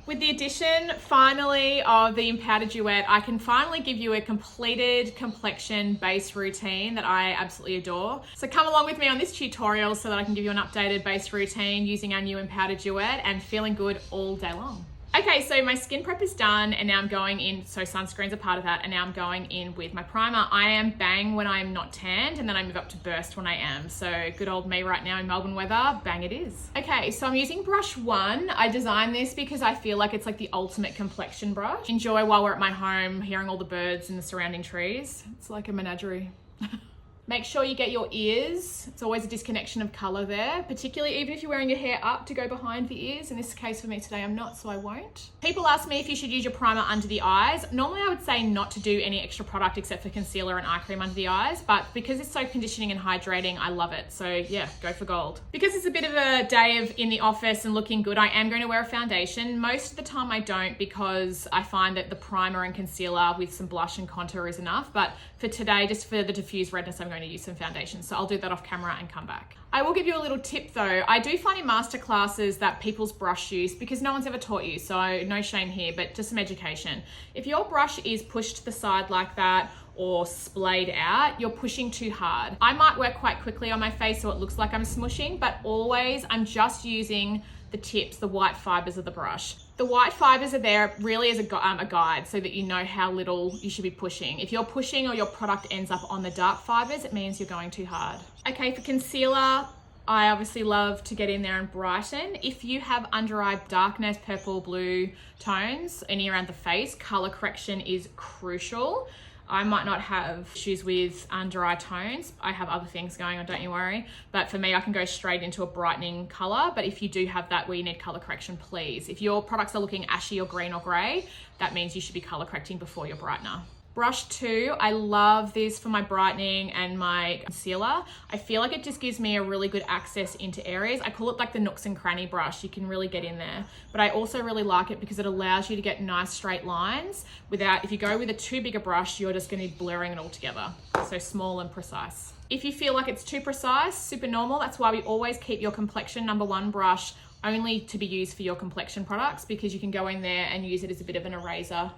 With the addition, finally, of the Empowder Duette, I can finally give you a completed complexion base routine that I absolutely adore. So come along with me on this tutorial so that I can give you an updated base routine using our new Empowder Duette and feeling good all day long. Okay, so my skin prep is done and now I'm going in, so sunscreen's a part of that, and now I'm going in with my primer. I am bang when I'm not tanned, and then I move up to burst when I am. So good old me right now in Melbourne weather, bang it is. Okay, so I'm using brush 1. I designed this because I feel like it's like the ultimate complexion brush. Enjoy while we're at my home, hearing all the birds and the surrounding trees. It's like a menagerie. Make sure you get your ears. It's always a disconnection of color there, particularly even if you're wearing your hair up to go behind the ears. In this case for me today, I'm not, so I won't. People ask me if you should use your primer under the eyes. Normally I would say not to do any extra product except for concealer and eye cream under the eyes, but because it's so conditioning and hydrating, I love it. So yeah, go for gold. Because it's a bit of a day of in the office and looking good, I am going to wear a foundation. Most of the time I don't, because I find that the primer and concealer with some blush and contour is enough. But for today, just for the diffused redness, I'm going to use some foundation. So I'll do that off camera and come back. I will give you a little tip though. I do find in master classes that people's brush use, because no one's ever taught you, so no shame here, but just some education. If your brush is pushed to the side like that or splayed out, you're pushing too hard. I might work quite quickly on my face so it looks like I'm smushing, but always I'm just using the tips, the white fibers of the brush. The white fibers are there really as a guide so that you know how little you should be pushing. If you're pushing or your product ends up on the dark fibers, it means you're going too hard. Okay, for concealer, I obviously love to get in there and brighten. If you have under eye darkness, purple, blue tones, any around the face, color correction is crucial. I might not have issues with under eye tones. I have other things going on, don't you worry. But for me, I can go straight into a brightening color. But if you do have that where you need color correction, please. If your products are looking ashy or green or gray, that means you should be color correcting before your brightener. Brush 2, I love this for my brightening and my concealer. I feel like it just gives me a really good access into areas. I call it like the nooks and cranny brush. You can really get in there. But I also really like it because it allows you to get nice straight lines without, if you go with a too big a brush, you're just going to be blurring it all together. So small and precise. If you feel like it's too precise, super normal. That's why we always keep your complexion #1 brush only to be used for your complexion products, because you can go in there and use it as a bit of an eraser.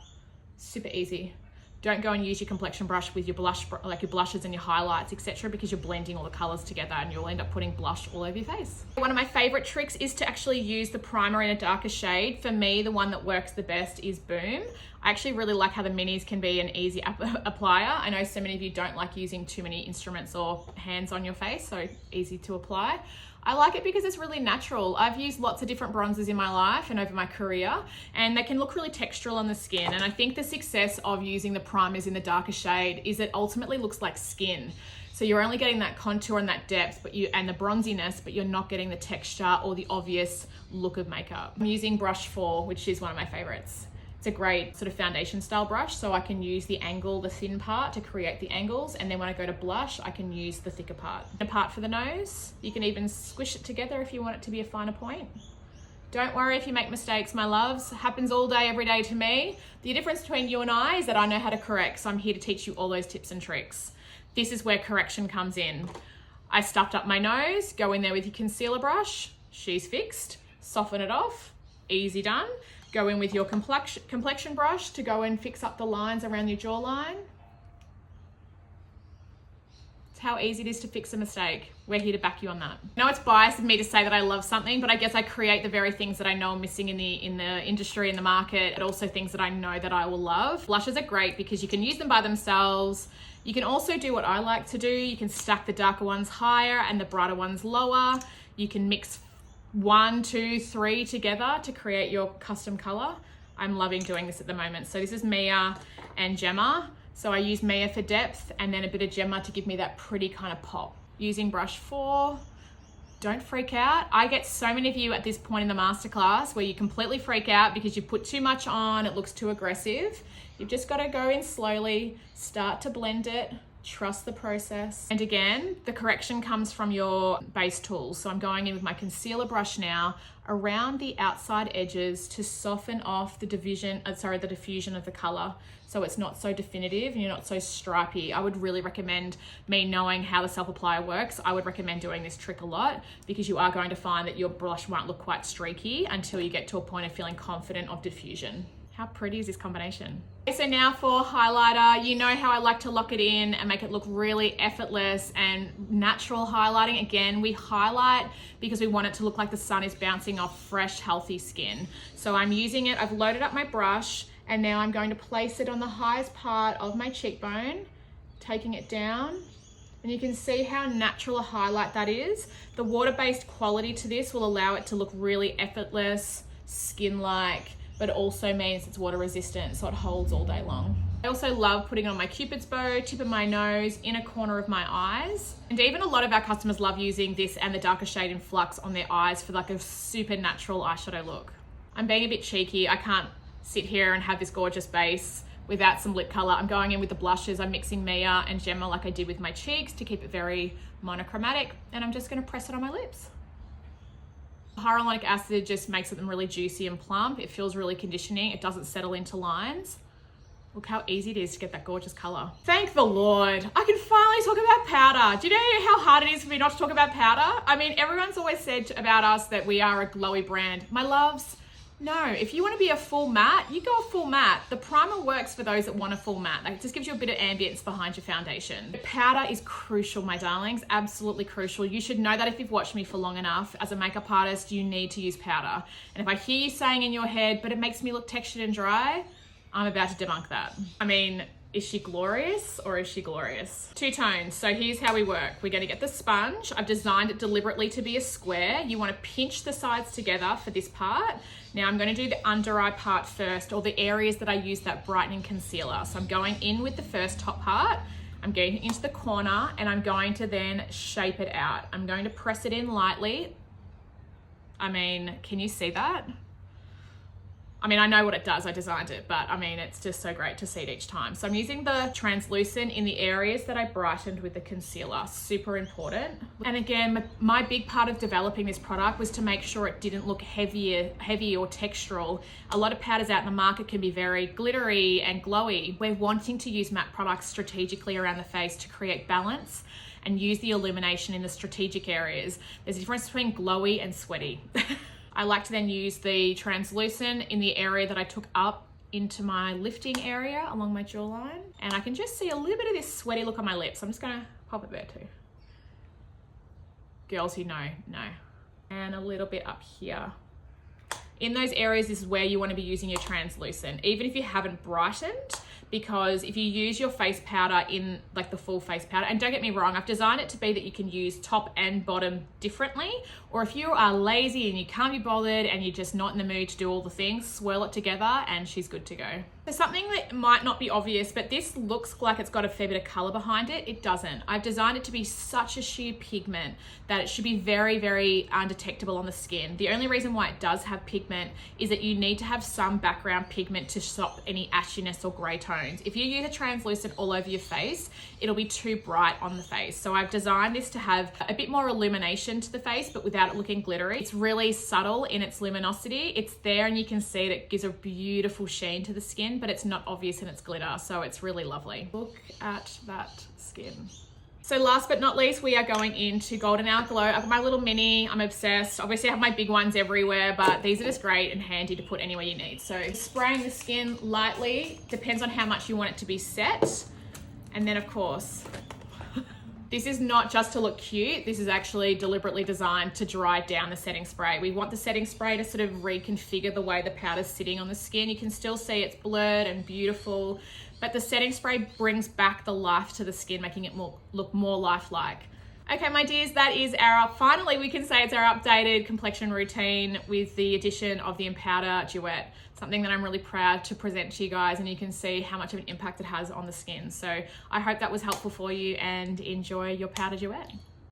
Super easy. Don't go and use your complexion brush with your blush, like your blushes and your highlights, etc., because you're blending all the colors together and you'll end up putting blush all over your face. One of my favorite tricks is to actually use the primer in a darker shade. For me, the one that works the best is Boom. I actually really like how the minis can be an easy applier. I know so many of you don't like using too many instruments or hands on your face, so easy to apply. I like it because it's really natural. I've used lots of different bronzers in my life and over my career, and they can look really textural on the skin. And I think the success of using the primers in the darker shade is it ultimately looks like skin. So you're only getting that contour and that depth and the bronziness, but you're not getting the texture or the obvious look of makeup. I'm using brush 4, which is one of my favorites. It's a great sort of foundation style brush, so I can use the angle, the thin part to create the angles, and then when I go to blush, I can use the thicker part. A part for the nose, you can even squish it together if you want it to be a finer point. Don't worry if you make mistakes, my loves. It happens all day, every day to me. The difference between you and I is that I know how to correct, so I'm here to teach you all those tips and tricks. This is where correction comes in. I stuffed up my nose, go in there with your concealer brush, she's fixed, soften it off, easy done. Go in with your complexion brush to go and fix up the lines around your jawline. It's how easy it is to fix a mistake. We're here to back you on that. I know it's biased of me to say that I love something, but I guess I create the very things that I know are missing in the industry, in the market, and also things that I know that I will love. Blushes are great because you can use them by themselves. You can also do what I like to do. You can stack the darker ones higher and the brighter ones lower. You can mix 1, 2, 3 together to create your custom color. I'm loving doing this at the moment. So this is Mia and Gemma. So I use Mia for depth and then a bit of Gemma to give me that pretty kind of pop. Using brush 4, don't freak out. I get so many of you at this point in the masterclass where you completely freak out because you put too much on, it looks too aggressive. You've just got to go in slowly, start to blend it, Trust the process. And again, the correction comes from your base tools. So I'm going in with my concealer brush now around the outside edges to soften off the diffusion of the color, so it's not so definitive and you're not so stripy. I would really recommend, me knowing how the self-applier works, I would recommend doing this trick a lot, because you are going to find that your blush won't look quite streaky until you get to a point of feeling confident of diffusion. How pretty is this combination? Okay, so now for highlighter, you know how I like to lock it in and make it look really effortless and natural highlighting. Again, we highlight because we want it to look like the sun is bouncing off fresh, healthy skin. So I'm using it, I've loaded up my brush, and now I'm going to place it on the highest part of my cheekbone, taking it down. And you can see how natural a highlight that is. The water-based quality to this will allow it to look really effortless, skin-like, but also means it's water resistant, so it holds all day long. I also love putting it on my Cupid's bow, tip of my nose, inner corner of my eyes. And even a lot of our customers love using this and the darker shade in Flux on their eyes for like a super natural eyeshadow look. I'm being a bit cheeky. I can't sit here and have this gorgeous base without some lip color. I'm going in with the blushes. I'm mixing Mia and Gemma like I did with my cheeks to keep it very monochromatic. And I'm just gonna press it on my lips. Hyaluronic acid just makes them really juicy and plump. It feels really conditioning. It doesn't settle into lines. Look how easy it is to get that gorgeous color. Thank the Lord. I can finally talk about powder. Do you know how hard it is for me not to talk about powder? I mean, everyone's always said about us that we are a glowy brand. My loves, no, if you want to be a full matte, you go a full matte. The primer works for those that want a full matte. Like, it just gives you a bit of ambience behind your foundation. The powder is crucial, my darlings, absolutely crucial. You should know that if you've watched me for long enough. As a makeup artist, you need to use powder. And if I hear you saying in your head, but it makes me look textured and dry, I'm about to debunk that. I mean, is she glorious or is she glorious? Two tones, so here's how we work. We're gonna get the sponge. I've designed it deliberately to be a square. You wanna pinch the sides together for this part. Now I'm gonna do the under eye part first, or the areas that I use that brightening concealer. So I'm going in with the first top part. I'm getting into the corner and I'm going to then shape it out. I'm going to press it in lightly. I mean, can you see that? I mean, I know what it does, I designed it, but I mean, it's just so great to see it each time. So I'm using the translucent in the areas that I brightened with the concealer, super important. And again, my big part of developing this product was to make sure it didn't look heavy or textural. A lot of powders out in the market can be very glittery and glowy. We're wanting to use matte products strategically around the face to create balance and use the illumination in the strategic areas. There's a difference between glowy and sweaty. I like to then use the translucent in the area that I took up into my lifting area along my jawline. And I can just see a little bit of this sweaty look on my lips. I'm just gonna pop it there too. Girls who know. And a little bit up here. In those areas, this is where you want to be using your translucent, even if you haven't brightened, because if you use your face powder in like the full face powder, and don't get me wrong, I've designed it to be that you can use top and bottom differently, or if you are lazy and you can't be bothered and you're just not in the mood to do all the things, swirl it together and she's good to go. So something that might not be obvious, but this looks like it's got a fair bit of color behind it. It doesn't. I've designed it to be such a sheer pigment that it should be very, very undetectable on the skin. The only reason why it does have pigment is that you need to have some background pigment to stop any ashiness or gray tones. If you use a translucent all over your face, it'll be too bright on the face. So I've designed this to have a bit more illumination to the face, but without it looking glittery. It's really subtle in its luminosity. It's there and you can see it. It gives a beautiful sheen to the skin, but it's not obvious in its glitter, so it's really lovely. Look at that skin. So last but not least, we are going into Golden Hour Glow. I've got my little mini, I'm obsessed. Obviously I have my big ones everywhere, but these are just great and handy to put anywhere you need. So spraying the skin lightly, depends on how much you want it to be set. And then of course, this is not just to look cute. This is actually deliberately designed to dry down the setting spray. We want the setting spray to sort of reconfigure the way the powder's sitting on the skin. You can still see it's blurred and beautiful, but the setting spray brings back the life to the skin, making it look more lifelike. Okay, my dears, that is finally we can say it's our updated complexion routine with the addition of the Empowder Duette. Something that I'm really proud to present to you guys, and you can see how much of an impact it has on the skin. So I hope that was helpful for you, and enjoy your Powder Duette.